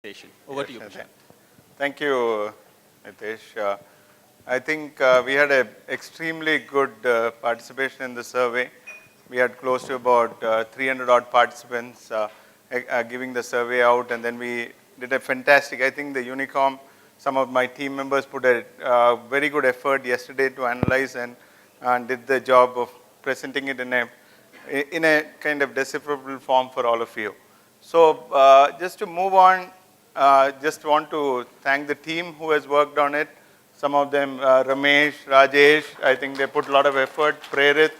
presentation. Over to you, Yes, Prashant. thank you, Nitesh. I think we had an extremely good participation in the survey. We had close to about 300 odd participants giving the survey out, and then we did a fantastic, I think the Unicom, some of my team members put a very good effort yesterday to analyze and did the job of presenting it in a kind of decipherable form for all of you. So just to move on, just want to thank the team who has worked on it. Some of them, Ramesh, Rajesh, I think they put a lot of effort, Prerit,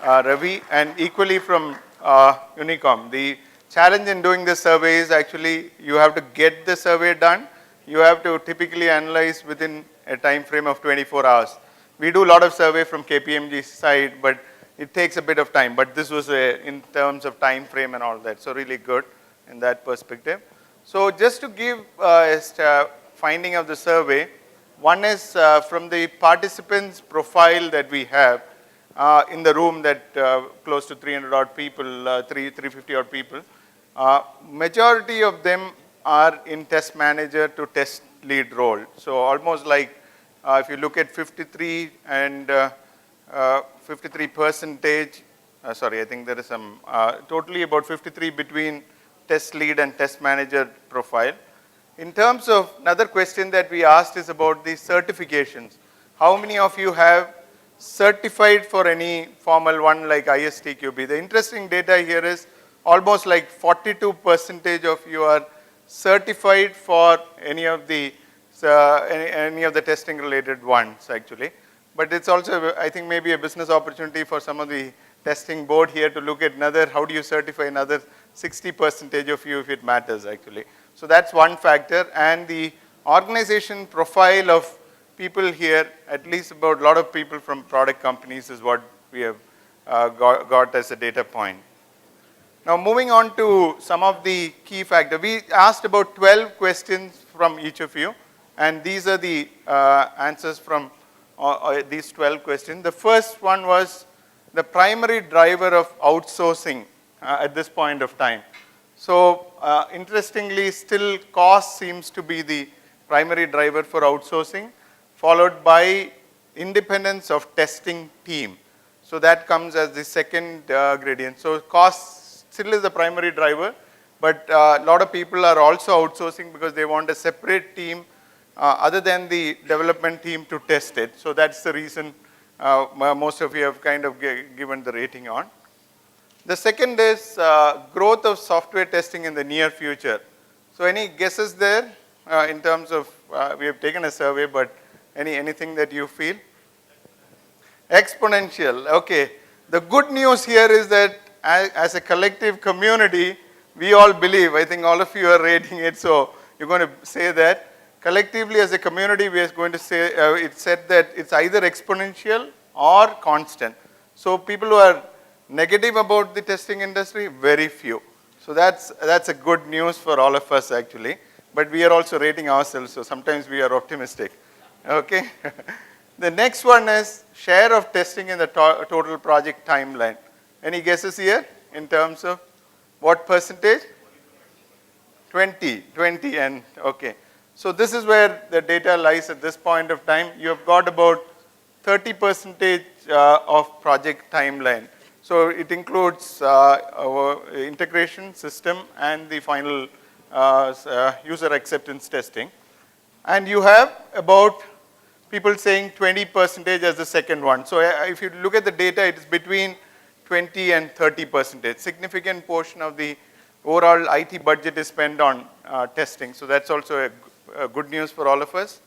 Ravi, and equally from Unicom. The challenge in doing this survey is actually you have to get the survey done. You have to typically analyze within a time frame of 24 hours. We do a lot of survey from KPMG side, but it takes a bit of time. But this was in terms of time frame and all that, so really good in that perspective. So just to give a finding of the survey, one is from the participants profile that we have in the room that close to 300 odd people, 350 odd people. Majority of them are in test manager to test lead role. So almost like if you look at 53 and 53 percentage, sorry, I think there is some, totally about 53 between test lead and test manager profile. In terms of another question that we asked is about the certifications. How many of you have certified for any formal one like ISTQB? The interesting data here is almost like 42% of you are certified for any of the testing related ones actually. But it's also, I think, maybe a business opportunity for some of the testing board here to look at another, how do you certify another 60% of you if it matters actually. So that's one factor, and the organization profile of people here, at least about a lot of people from product companies is what we have got as a data point. Now moving on to some of the key factors. We asked about 12 questions from each of you, and these are the answers from these 12 questions. The first one was the primary driver of outsourcing at this point of time. So interestingly, still cost seems to be the primary driver for outsourcing, followed by independence of testing team. So that comes as the second gradient. So cost still is the primary driver, but a lot of people are also outsourcing because they want a separate team other than the development team to test it. So that's the reason most of you have kind of given the rating on. The second is growth of software testing in the near future. So any guesses there in terms of, we have taken a survey, but anything that you feel? Exponential, okay. The good news here is that as a collective community, we all believe, I think all of you are rating it, so you're going to say that. Collectively as a community, we are going to say, it said that it's either exponential or constant. So people who are negative about the testing industry, very few. So that's a good news for all of us actually. But we are also rating ourselves, so sometimes we are optimistic. Okay. The next one is share of testing in the total project timeline. Any guesses here in terms of what percentage? 20 and okay. So this is where the data lies at this point of time. You have got about 30% of project timeline. So it includes our integration system and the final user acceptance testing. And you have about people saying 20% as the second one. So if you look at the data, it is between 20 and 30%. Significant portion of the overall IT budget is spent on testing. So that's also a good news for all of us.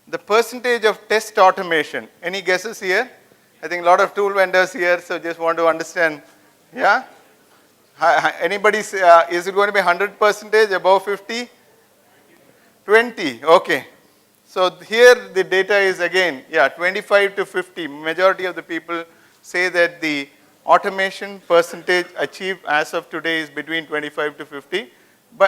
The percentage of test automation. Any guesses here? I think a lot of tool vendors here, so just want to understand. Yeah? Anybody, is it going to be 100%, above 50? 20, okay. So here the data is again, yeah, 25 to 50. Majority of the people say that the automation percentage achieved as of today is between 25 to 50,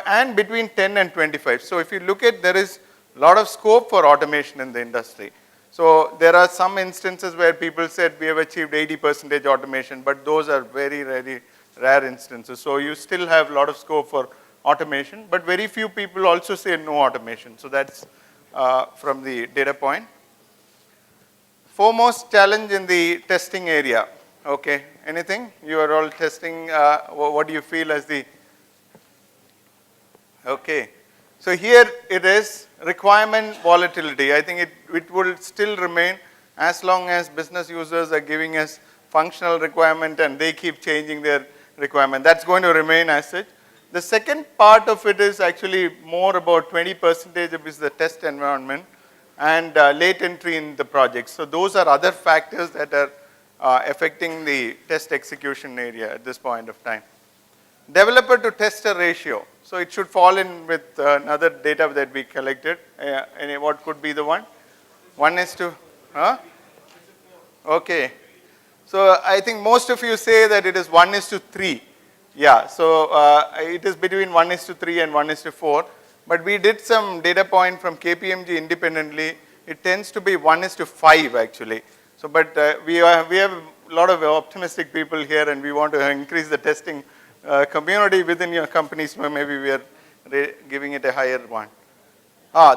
and between 10 and 25. So if you look at, there is a lot of scope for automation in the industry. So there are some instances where people said we have achieved 80% automation, but those are very, very rare instances. So you still have a lot of scope for automation, but very few people also say no automation. So that's from the data point. Foremost challenge in the testing area. Okay, anything? You are all testing, what do you feel as the, okay. So here it is, requirement volatility. I think it will still remain as long as business users are giving us functional requirement and they keep changing their requirement. That's going to remain as such. The second part of it is actually more about 20% of is the test environment and late entry in the project. So those are other factors that are affecting the test execution area at this point of time. Developer to tester ratio. So it should fall in with another data that we collected. What could be the one? 1:, huh? Okay. So I think most of you say that it is 1:3. Yeah, so it is between 1:3 and 1:4. But we did some data point from KPMG independently. It tends to be 1:5 actually. So, but we have a lot of optimistic people here, and we want to increase the testing community within your companies. So maybe we are giving it a higher one.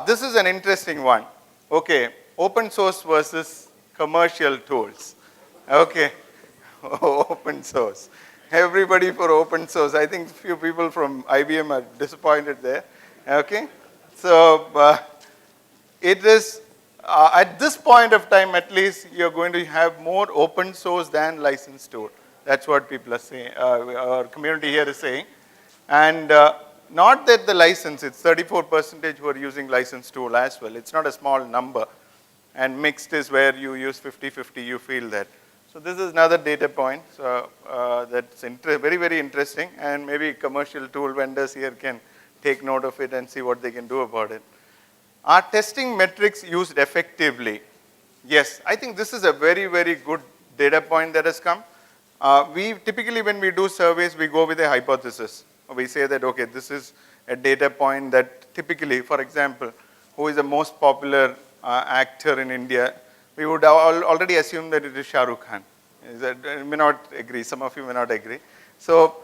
This is an interesting one. Okay, open source versus commercial tools. Okay, open source. Everybody for open source. I think few people from IBM are disappointed there. Okay, so it is at this point of time, at least, you're going to have more open source than licensed tool. That's what people are saying. Our community here is saying, and not that the license. It's 34% who are using licensed tool as well. It's not a small number, and mixed is where you use 50-50. You feel that. So this is another data point. So that's very, very interesting, and maybe commercial tool vendors here can take note of it and see what they can do about it. Are testing metrics used effectively? Yes, I think this is a very, very good data point that has come. We typically, when we do surveys, we go with a hypothesis. We say that, okay, this is a data point that typically, for example, who is the most popular actor in India? We would already assume that it is Shah Rukh Khan. You may not agree, some of you may not agree. So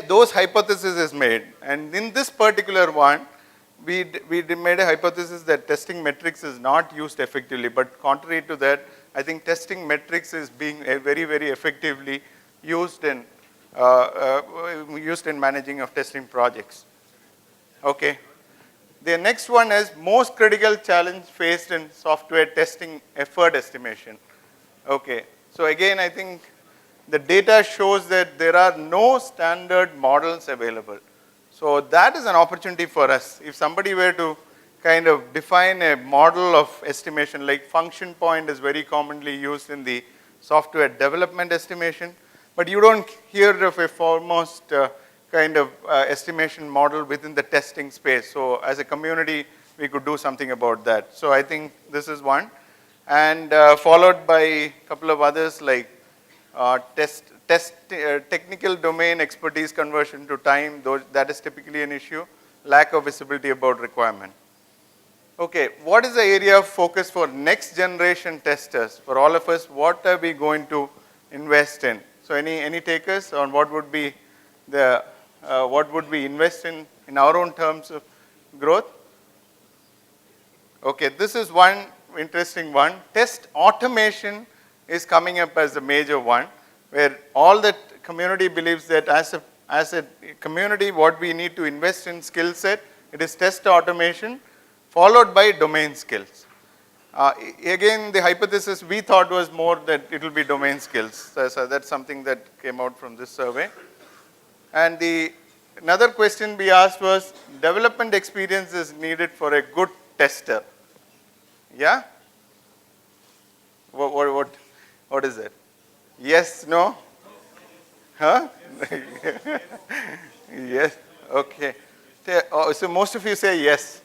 those hypotheses is made, and in this particular one, we made a hypothesis that testing metrics is not used effectively, but contrary to that, I think testing metrics is being very, very effectively used in managing of testing projects. Okay. The next one is most critical challenge faced in software testing effort estimation. Okay. So again, I think the data shows that there are no standard models available. So that is an opportunity for us. If somebody were to kind of define a model of estimation, like function point is very commonly used in the software development estimation, but you don't hear of a foremost kind of estimation model within the testing space. So as a community, we could do something about that. So I think this is one. And followed by a couple of others like technical domain expertise conversion to time, that is typically an issue. Lack of visibility about requirement. Okay, what is the area of focus for next generation testers? For all of us, what are we going to invest in? So any takers on what would be the, what would we invest in our own terms of growth? Okay, this is one interesting one. Test automation is coming up as a major one, where all the community believes that as a community, what we need to invest in skill set, it is test automation, followed by domain skills. Again, the hypothesis we thought was more that it will be domain skills. So that's something that came out from this survey. And another question we asked was, development experience is needed for a good tester. Yeah? What is it? Yes, no? Huh? Yes, okay. So most of you say yes.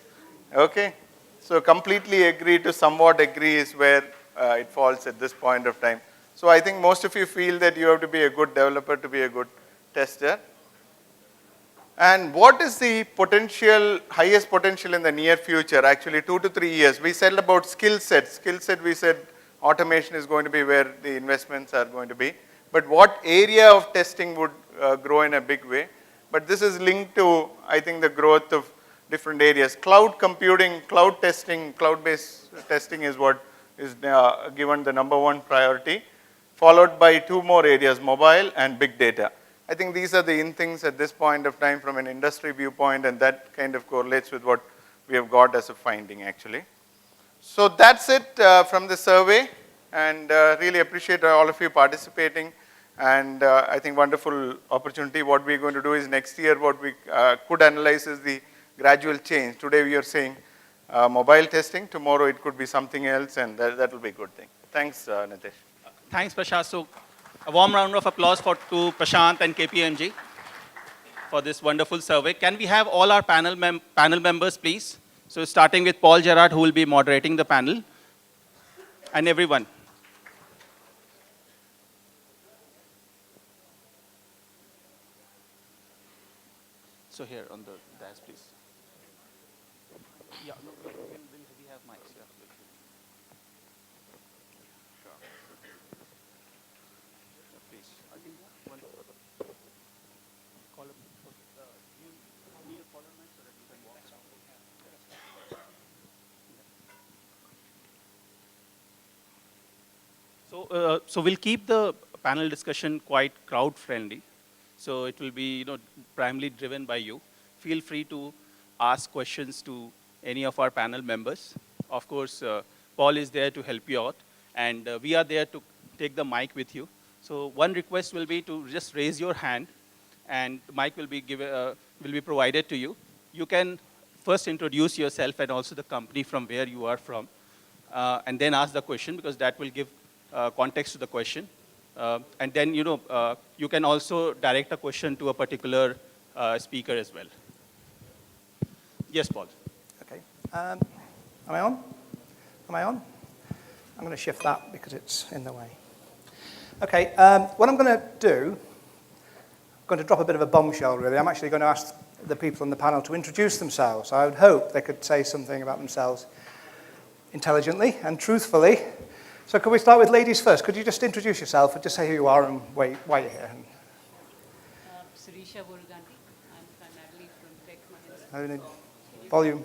Okay. So completely agree to somewhat agree is where it falls at this point of time. So I think most of you feel that you have to be a good developer to be a good tester. And what is the potential, highest potential in the near future? Actually 2 to 3 years. We said about skill sets. Skill set, we said automation is going to be where the investments are going to be. But what area of testing would grow in a big way? but this is linked to, I think, the growth of different areas. Cloud computing, cloud testing, cloud-based testing is what is given the #1 priority, followed by 2 more areas, mobile and big data. I think these are the in things at this point of time from an industry viewpoint, and that kind of correlates with what we have got as a finding actually. So that's it from the survey, and really appreciate all of you participating, and I think wonderful opportunity. What we're going to do is next year what we could analyze is the gradual change. Today we are saying mobile testing, tomorrow it could be something else, and that will be a good thing. Thanks, Nitesh. Thanks, Prashant. So a warm round of applause to Prashant and KPMG for this wonderful survey. Can we have all our panel members, please? So starting with Paul Gerard, who will be moderating the panel, and everyone. So here on the dais, please. Yeah, no, we have mics. Yeah. Sure. Please. I think one. Call you need a caller mic so that you can walk around. So we'll keep the panel discussion quite crowd friendly. So it will be, primarily driven by you. Feel free to ask questions to any of our panel members. Of course, Paul is there to help you out, and we are there to take the mic with you. So one request will be to just raise your hand, and the mic will be provided to you. You can first introduce yourself and also the company from where you are from, and then ask the question, because that will give context to the question. And then, you can also direct a question to a particular speaker as well. Yes, Paul. Okay. Am I on? Am I on? I'm going to shift that because it's in the way. Okay. What I'm going to do, I'm going to drop a bit of a bombshell, really. I'm actually going to ask the people on the panel to introduce themselves. I would hope they could say something about themselves intelligently and truthfully. So could we start with ladies first? Could you just introduce yourself and just say who you are and why you're here? Sirisha Voruganti. I'm primarily from Tech Mahindra. Volume.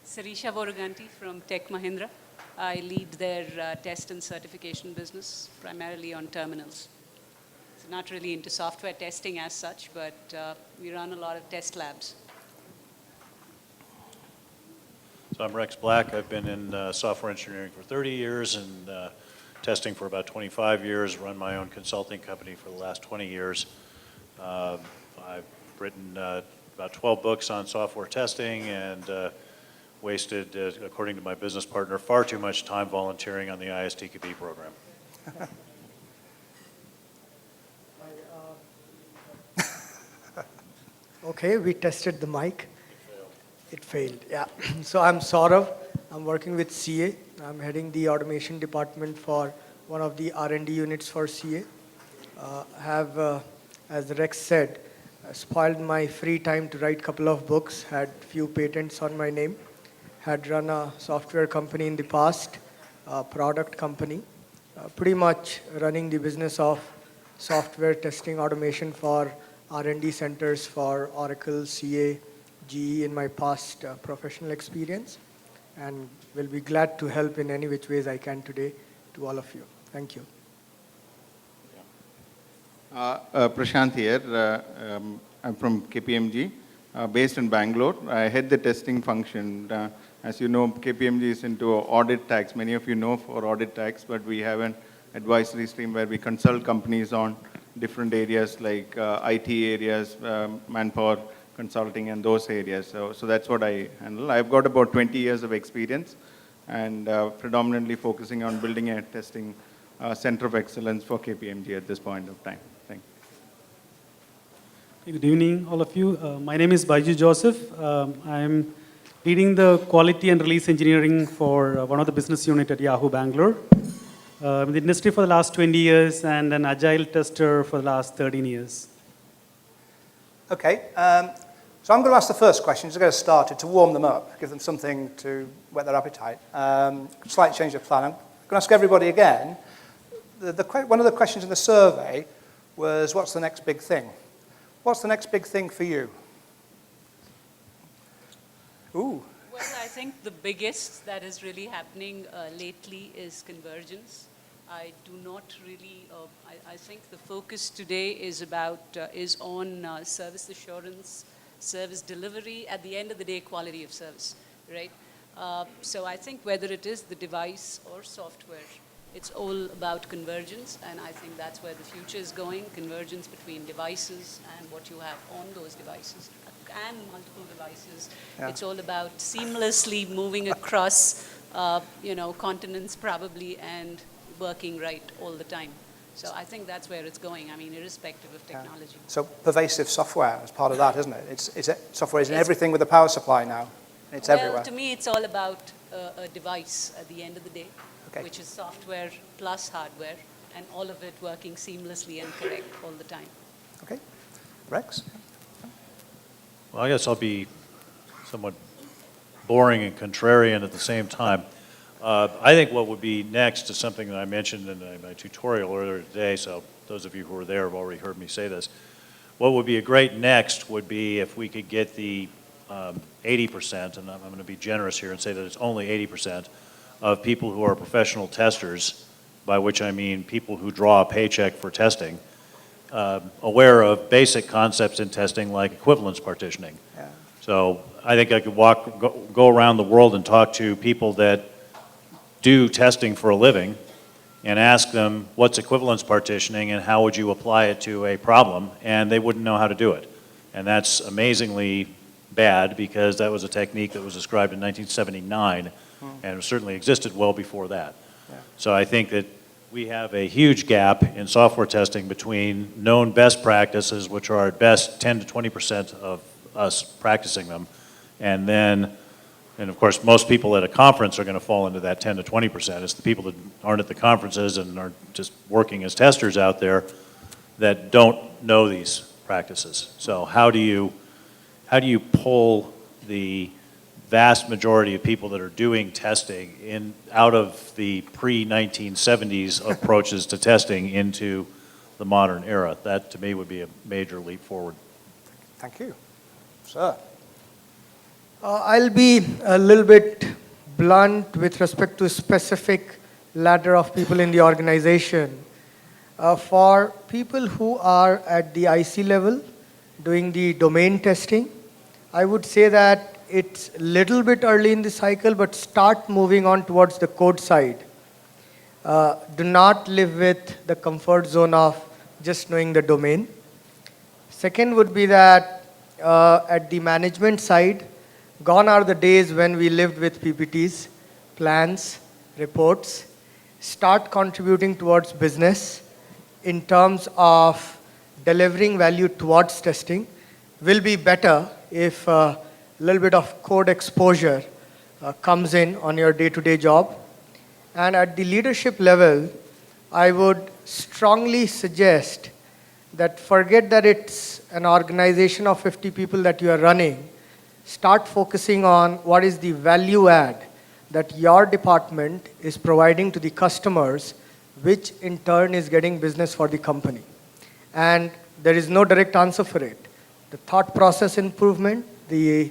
Sirisha Voruganti from Tech Mahindra. I lead their test and certification business, primarily on terminals. So not really into software testing as such, but we run a lot of test labs. So I'm Rex Black. I've been in software engineering for 30 years and testing for about 25 years, run my own consulting company for the last 20 years. I've written about 12 books on software testing and wasted, according to my business partner, far too much time volunteering on the ISTQB program. Okay, we tested the mic. It failed, yeah. So I'm Saurav. I'm working with CA. I'm heading the automation department for one of the R&D units for CA. Have, as Rex said, spoiled my free time to write a couple of books, had few patents on my name, had run a software company in the past, a product company, pretty much running the business of software testing automation for R&D centers for Oracle, CA, GE in my past professional experience, and will be glad to help in any which ways I can today to all of you. Thank you. Prashant here. I'm from KPMG, based in Bangalore. I head the testing function. As you know, KPMG is into audit tax. Many of you know for audit tax, but we have an advisory stream where we consult companies on different areas like IT areas, manpower, consulting, and those areas. So that's what I handle. I've got about 20 years of experience and predominantly focusing on building a testing center of excellence for KPMG at this point of time. Thank you. Good evening, all of you. My name is Baiju Joseph. I'm leading the quality and release engineering for one of the business unit at Yahoo Bangalore. In the industry for the last 20 years and an agile tester for the last 13 years. Okay. So I'm going to ask the first question, just to get us started, to warm them up, give them something to whet their appetite. Slight change of plan. I'm going to ask everybody again. One of the questions in the survey was what's the next big thing? What's the next big thing for you? Ooh, Well, I think the biggest that is really happening lately is convergence. I do not really, I think the focus today is on service assurance, service delivery, at the end of the day, quality of service, right? So I think whether it is the device or software, it's all about convergence, and I think that's where the future is going, convergence between devices and what you have on those devices and multiple devices. Yeah. It's all about seamlessly moving across, continents probably, and working right all the time. So I think that's where it's going, I mean, irrespective of technology. so pervasive software is part of that, isn't it? Software is in It's- everything with the power supply now. It's everywhere. Well, to me, it's all about a device at the end of the day, Okay. which is software plus hardware, and all of it working seamlessly and correct all the time. Okay. Rex? Well, I guess I'll be somewhat boring and contrarian at the same time. I think what would be next is something that I mentioned in my tutorial earlier today, so those of you who were there have already heard me say this. What would be a great next would be if we could get the 80%, and I'm going to be generous here and say that it's only 80% of people who are professional testers, by which I mean people who draw a paycheck for testing, aware of basic concepts in testing like equivalence partitioning. Yeah. So I think I could go around the world and talk to people that do testing for a living and ask them what's equivalence partitioning and how would you apply it to a problem, and they wouldn't know how to do it. And that's amazingly bad because that was a technique that was described in 1979 and it certainly existed well before that. Yeah. So I think that we have a huge gap in software testing between known best practices, which are at best 10 to 20% of us practicing them, and then, and of course, most people at a conference are going to fall into that 10 to 20%. It's the people that aren't at the conferences and are just working as testers out there that don't know these practices. So how do you pull the vast majority of people that are doing testing out of the pre-1970s approaches to testing into the modern era? That, to me, would be a major leap forward. Thank you. Sir? I'll be a little bit blunt with respect to specific ladder of people in the organization. For people who are at the IC level doing the domain testing, I would say that it's a little bit early in the cycle, but start moving on towards the code side. Do not live with the comfort zone of just knowing the domain. Second would be that at the management side, gone are the days when we lived with PPTs, plans, reports. Start contributing towards business in terms of delivering value towards testing. Will be better if a little bit of code exposure comes in on your day-to-day job. And at the leadership level, I would strongly suggest that forget that it's an organization of 50 people that you are running. Start focusing on what is the value add that your department is providing to the customers, which in turn is getting business for the company. And there is no direct answer for it. The thought process improvement, the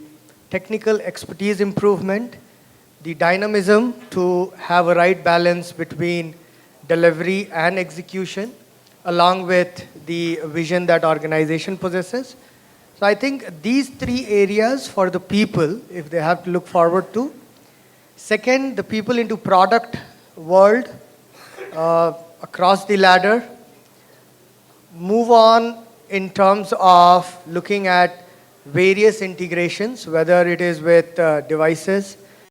technical expertise improvement, the dynamism to have a right balance between delivery and execution, along with the vision that organization possesses. So I think these three areas for the people, if they have to look forward to. Second, the people into product world, across the ladder, move on in terms of looking at various integrations, whether it is with devices,